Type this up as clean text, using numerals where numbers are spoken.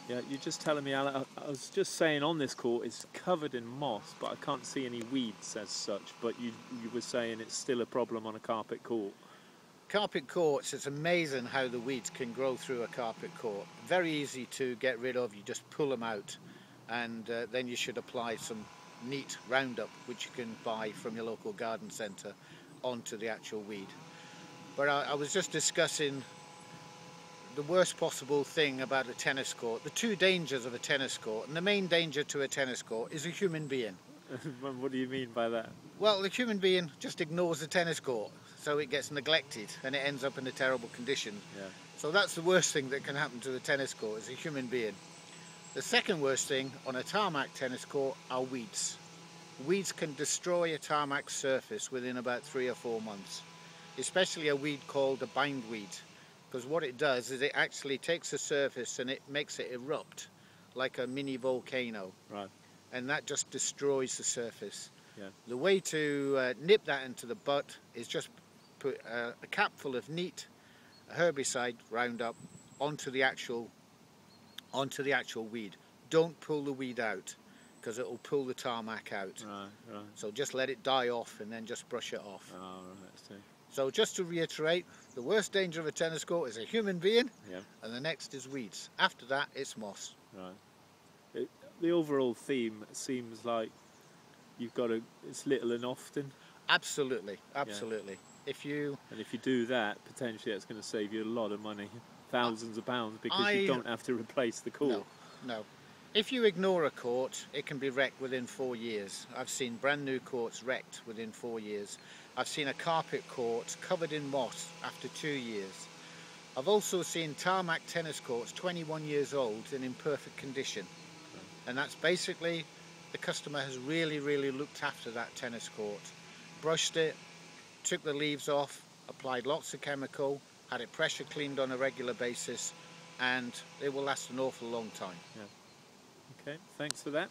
Yeah, you're just telling me, Alan, I was just saying on this court it's covered in moss, but I can't see any weeds as such. But you were saying it's still a problem on a carpet court. Carpet courts, it's amazing how the weeds can grow through a carpet court. Very easy to get rid of, you just pull them out, and then you should apply some neat Roundup, which you can buy from your local garden centre, onto the actual weed. But I was just discussing the worst possible thing about a tennis court, the two dangers of a tennis court, and the main danger to a tennis court is a human being. What do you mean by that? Well, the human being just ignores the tennis court, so it gets neglected and it ends up in a terrible condition. Yeah. So that's the worst thing that can happen to the tennis court, is a human being. The second worst thing on a tarmac tennis court are weeds. Weeds can destroy a tarmac surface within about 3 or 4 months, especially a weed called a bindweed, because what it does is it actually takes the surface and it makes it erupt like a mini volcano. Right. And that just destroys the surface. Yeah. The way to nip that into the bud is just put a cap full of neat herbicide Roundup onto the actual weed. Don't pull the weed out, because it will pull the tarmac out. Right, right. So just let it die off and then just brush it off. Oh, right, I see. So just to reiterate, the worst danger of a tennis court is a human being, Yeah. and the next is weeds. After that, it's moss. Right. The overall theme seems like it's little and often. Absolutely, absolutely. Yeah. And if you do that, potentially that's going to save you a lot of money, thousands of pounds, because you don't have to replace the court. No. If you ignore a court, it can be wrecked within 4 years. I've seen brand new courts wrecked within 4 years. I've seen a carpet court covered in moss after 2 years. I've also seen tarmac tennis courts 21 years old and in perfect condition. And that's basically, the customer has really, really looked after that tennis court. Brushed it, took the leaves off, applied lots of chemical, had it pressure cleaned on a regular basis, and it will last an awful long time. Yeah. Okay, thanks for that.